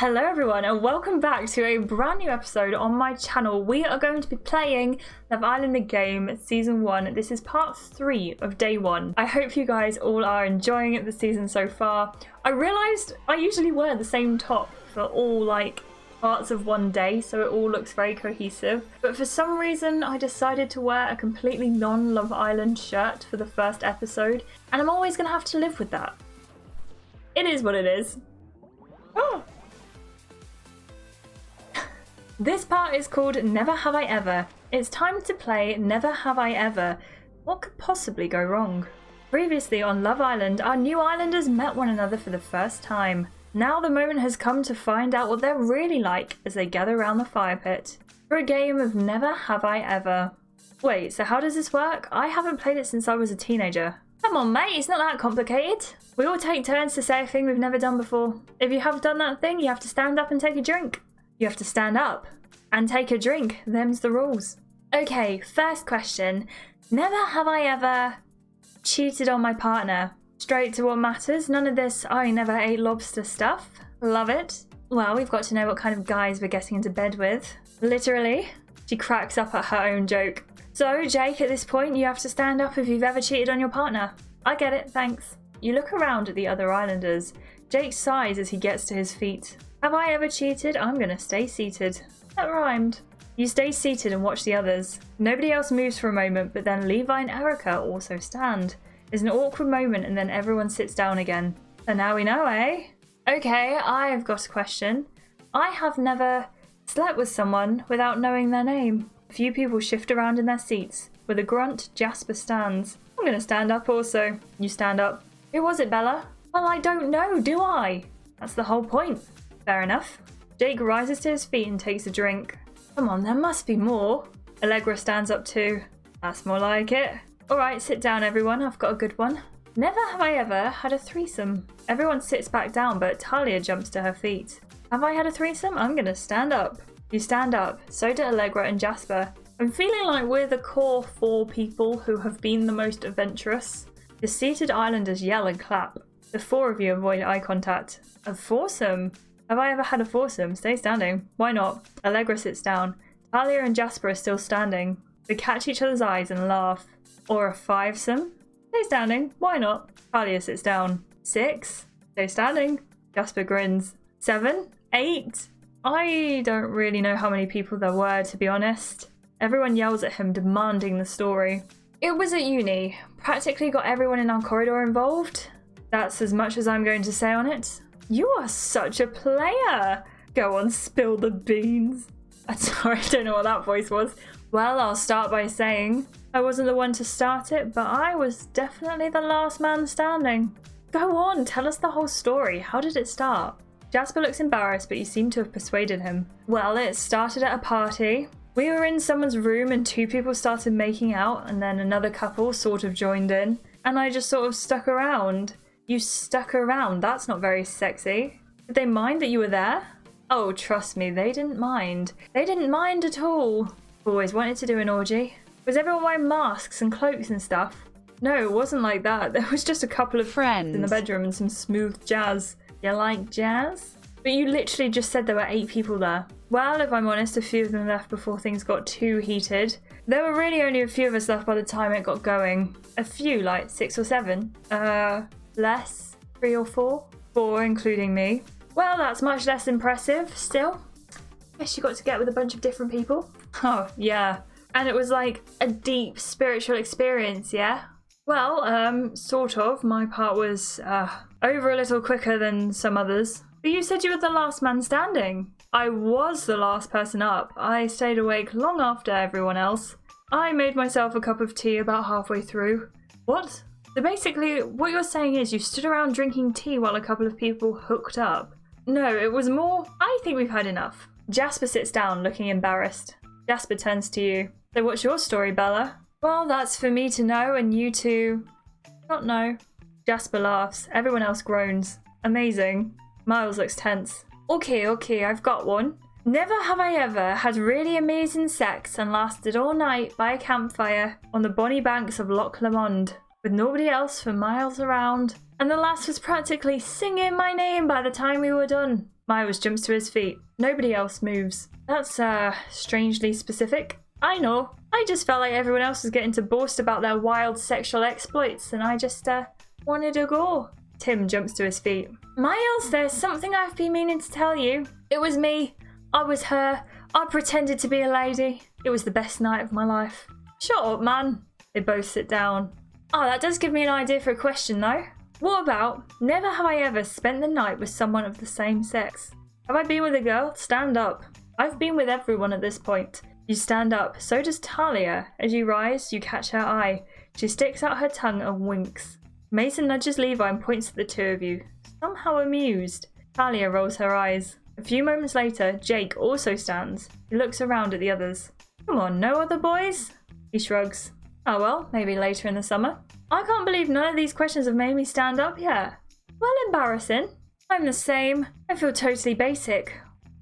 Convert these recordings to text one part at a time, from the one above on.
Hello everyone and welcome back to a brand new episode on my channel. We are going to be playing Love Island the game season 1. This is part 3 of day 1. I hope you guys all are enjoying the season so far. I realised I usually wear the same top for all parts of one day, so it all looks very cohesive. But for some reason I decided to wear a completely non-Love Island shirt for the first episode, and I'm always going to have to live with that. It is what it is. Oh! This part is called Never Have I Ever. It's time to play Never Have I Ever. What could possibly go wrong? Previously on Love Island, our new islanders met one another for the first time. Now the moment has come to find out what they're really like as they gather around the fire pit for a game of Never Have I Ever. Wait, so how does this work? I haven't played it since I was a teenager. Come on mate, it's not that complicated. We all take turns to say a thing we've never done before. If you have done that thing, you have to stand up and take a drink. You have to stand up and take a drink. Them's the rules. Okay, first question. Never have I ever cheated on my partner. Straight to what matters. None of this I never ate lobster stuff. Love it. Well, we've got to know what kind of guys we're getting into bed with. Literally. She cracks up at her own joke. So, Jake, at this point, you have to stand up if you've ever cheated on your partner. I get it, thanks. You look around at the other islanders. Jake sighs as he gets to his feet. Have I ever cheated? I'm gonna stay seated. That rhymed. You stay seated and watch the others. Nobody else moves for a moment, but then Levi and Erica also stand. There's an awkward moment and then everyone sits down again. And now we know, eh? Okay, I've got a question. I have never slept with someone without knowing their name. A few people shift around in their seats. With a grunt, Jasper stands. I'm gonna stand up also. You stand up. Who was it, Bella? Well, I don't know, do I? That's the whole point. Fair enough. Jake rises to his feet and takes a drink. Come on, there must be more. Allegra stands up too. That's more like it. Alright, sit down everyone, I've got a good one. Never have I ever had a threesome. Everyone sits back down, but Talia jumps to her feet. Have I had a threesome? I'm gonna stand up. You stand up. So do Allegra and Jasper. I'm feeling like we're the core 4 people who have been the most adventurous. The seated islanders yell and clap. The 4 of you avoid eye contact. A foursome? Have I ever had a foursome? Stay standing. Why not? Allegra sits down. Talia and Jasper are still standing. They catch each other's eyes and laugh. Or a fivesome? Stay standing. Why not? Talia sits down. 6? Stay standing. Jasper grins. 7? 8? I don't really know how many people there were, to be honest. Everyone yells at him, demanding the story. It was at uni. Practically got everyone in our corridor involved. That's as much as I'm going to say on it. You are such a player. Go on, spill the beans. I'm sorry, I don't know what that voice was. Well, I'll start by saying I wasn't the one to start it, but I was definitely the last man standing. Go on, tell us the whole story. How did it start? Jasper looks embarrassed, but you seem to have persuaded him. Well, it started at a party. We were in someone's room and 2 people started making out, and then another couple sort of joined in, and I just sort of stuck around. You stuck around? That's not very sexy. Did they mind that you were there? Oh, trust me, they didn't mind. They didn't mind at all. Always wanted to do an orgy. Was everyone wearing masks and cloaks and stuff? No, it wasn't like that. There was just a couple of friends in the bedroom and some smooth jazz. You like jazz? But you literally just said there were 8 people there. Well, if I'm honest, a few of them left before things got too heated. There were really only a few of us left by the time it got going. A few, like 6 or 7. Less? 3 or 4? 4, including me. Well, that's much less impressive, still. Guess you got to get with a bunch of different people. Oh, yeah. And it was like a deep spiritual experience, yeah? Well, sort of. My part was, over a little quicker than some others. But you said you were the last man standing. I was the last person up. I stayed awake long after everyone else. I made myself a cup of tea about halfway through. What? So basically, what you're saying is you stood around drinking tea while a couple of people hooked up. No, it was more, I think we've had enough. Jasper sits down, looking embarrassed. Jasper turns to you. So what's your story, Bella? Well, that's for me to know and you to not know. Jasper laughs. Everyone else groans. Amazing. Miles looks tense. Okay, I've got one. Never have I ever had really amazing sex and lasted all night by a campfire on the bonny banks of Loch Lomond, with nobody else for miles around. And the lass was practically singing my name by the time we were done. Miles jumps to his feet. Nobody else moves. That's, strangely specific. I know. I just felt like everyone else was getting to boast about their wild sexual exploits, and I just, wanted to go. Tim jumps to his feet. Miles, there's something I've been meaning to tell you. It was me. I was her. I pretended to be a lady. It was the best night of my life. Shut up, man. They both sit down. Oh, that does give me an idea for a question, though. What about, never have I ever spent the night with someone of the same sex? Have I been with a girl? Stand up. I've been with everyone at this point. You stand up. So does Talia. As you rise, you catch her eye. She sticks out her tongue and winks. Mason nudges Levi and points to the two of you, somehow amused. Talia rolls her eyes. A few moments later, Jake also stands. He looks around at the others. Come on, no other boys? He shrugs. Oh well, maybe later in the summer. I can't believe none of these questions have made me stand up yet. Well, embarrassing. I'm the same. I feel totally basic.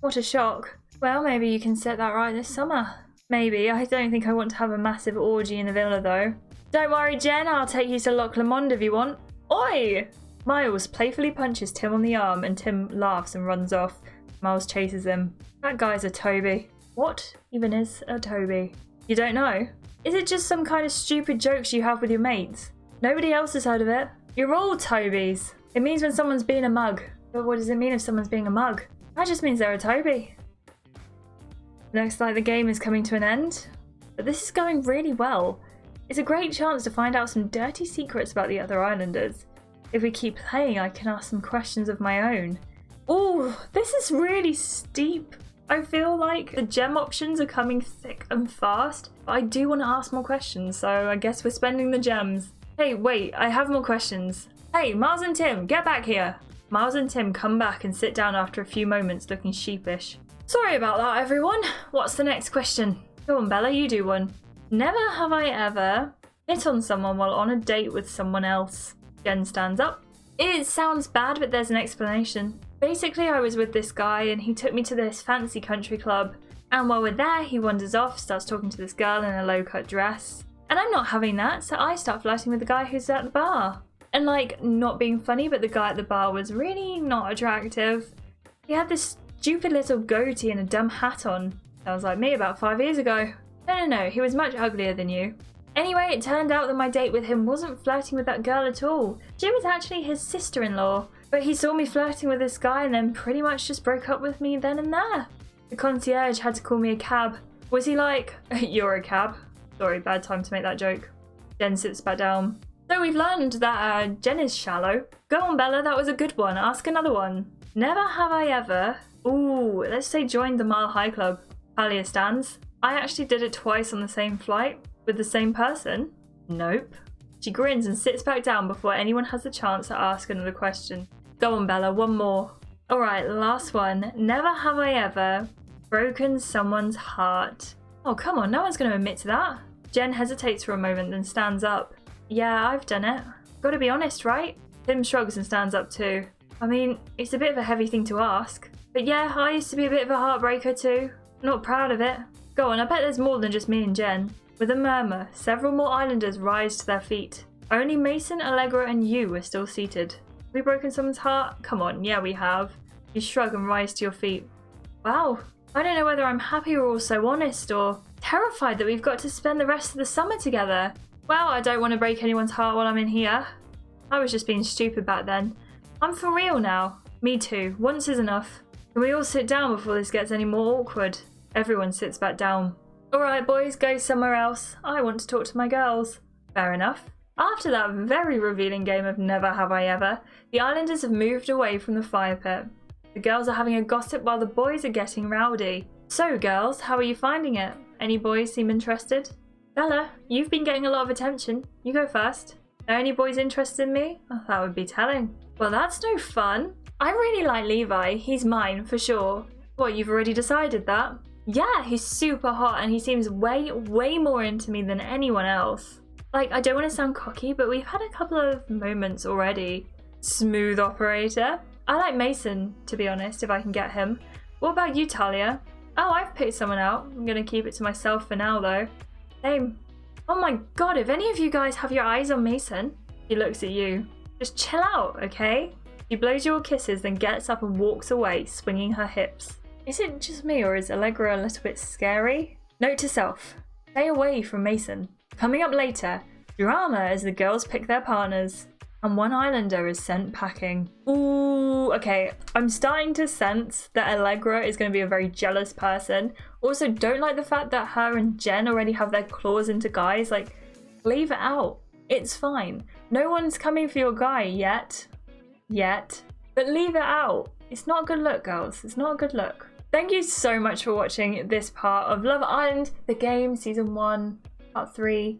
What a shock. Well, maybe you can set that right this summer. Maybe. I don't think I want to have a massive orgy in the villa though. Don't worry, Jen, I'll take you to Loch Lomond if you want. Oi! Miles playfully punches Tim on the arm and Tim laughs and runs off. Miles chases him. That guy's a Toby. What even is a Toby? You don't know? Is it just some kind of stupid jokes you have with your mates? Nobody else has heard of it. You're all Tobys. It means when someone's being a mug. But what does it mean if someone's being a mug? That just means they're a Toby. Looks like the game is coming to an end. But this is going really well. It's a great chance to find out some dirty secrets about the other islanders. If we keep playing, I can ask some questions of my own. Ooh, this is really steep. I feel like the gem options are coming thick and fast, but I do want to ask more questions, so I guess we're spending the gems. Hey, wait, I have more questions. Hey, Miles and Tim, get back here. Miles and Tim come back and sit down after a few moments looking sheepish. Sorry about that, everyone. What's the next question? Go on, Bella, you do one. Never have I ever hit on someone while on a date with someone else. Jen stands up. It sounds bad, but there's an explanation. Basically, I was with this guy and he took me to this fancy country club. And while we're there, he wanders off, starts talking to this girl in a low-cut dress. And I'm not having that, so I start flirting with the guy who's at the bar. And like, not being funny, but the guy at the bar was really not attractive. He had this stupid little goatee and a dumb hat on. Sounds like me about 5 years ago. No, he was much uglier than you. Anyway, it turned out that my date with him wasn't flirting with that girl at all. She was actually his sister-in-law. But he saw me flirting with this guy and then pretty much just broke up with me then and there. The concierge had to call me a cab. Was he like, you're a cab? Sorry, bad time to make that joke. Jen sits back down. So we've learned that Jen is shallow. Go on, Bella, that was a good one. Ask another one. Never have I ever... Ooh, let's say joined the Mile High Club. Talia stands. I actually did it twice on the same flight. With the same person? Nope. She grins and sits back down before anyone has the chance to ask another question. Go on, Bella, one more. Alright, last one. Never have I ever broken someone's heart. Oh, come on, no one's going to admit to that. Jen hesitates for a moment, then stands up. Yeah, I've done it. Gotta be honest, right? Tim shrugs and stands up too. I mean, it's a bit of a heavy thing to ask. But yeah, I used to be a bit of a heartbreaker too. Not proud of it. Go on, I bet there's more than just me and Jen. With a murmur, several more islanders rise to their feet. Only Mason, Allegra, and you are still seated. Have we broken someone's heart? Come on, yeah we have. You shrug and rise to your feet. Wow, I don't know whether I'm happy or also honest or terrified that we've got to spend the rest of the summer together. Well, I don't want to break anyone's heart while I'm in here. I was just being stupid back then. I'm for real now. Me too, once is enough. Can we all sit down before this gets any more awkward? Everyone sits back down. Alright boys, go somewhere else. I want to talk to my girls. Fair enough. After that very revealing game of Never Have I Ever, the islanders have moved away from the fire pit. The girls are having a gossip while the boys are getting rowdy. So girls, how are you finding it? Any boys seem interested? Bella, you've been getting a lot of attention. You go first. Are any boys interested in me? Oh, that would be telling. Well, that's no fun. I really like Levi. He's mine, for sure. What, you've already decided that? Yeah, he's super hot and he seems way more into me than anyone else. Like, I don't want to sound cocky, but we've had a couple of moments already. Smooth operator. I like Mason, to be honest, if I can get him. What about you, Talia? Oh, I've picked someone out. I'm going to keep it to myself for now, though. Same. Oh my god, if any of you guys have your eyes on Mason, he looks at you. Just chill out, okay? She blows you all kisses, then gets up and walks away, swinging her hips. Is it just me, or is Allegra a little bit scary? Note to self, stay away from Mason. Coming up later, drama as the girls pick their partners, and one islander is sent packing. Ooh, okay, I'm starting to sense that Allegra is going to be a very jealous person. Also, don't like the fact that her and Jen already have their claws into guys. Like, leave it out. It's fine. No one's coming for your guy yet. But leave it out. It's not a good look, girls. It's not a good look. Thank you so much for watching this part of Love Island, the game, season 1, part 3,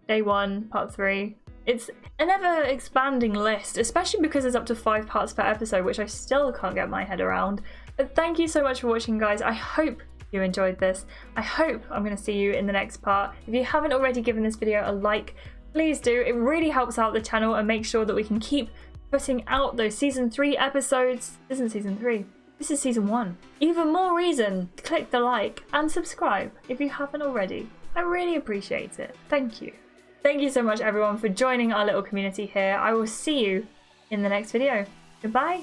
day 1, part 3. It's an ever expanding list, especially because there's up to 5 parts per episode, which I still can't get my head around. But thank you so much for watching, guys. I hope you enjoyed this. I hope I'm going to see you in the next part. If you haven't already given this video a like, please do. It really helps out the channel and makes sure that we can keep putting out those season 3 episodes. This isn't season 3. This is season 1. Even more reason to click the like and subscribe if you haven't already. I really appreciate it. Thank you. Thank you so much, everyone, for joining our little community here. I will see you in the next video. Goodbye.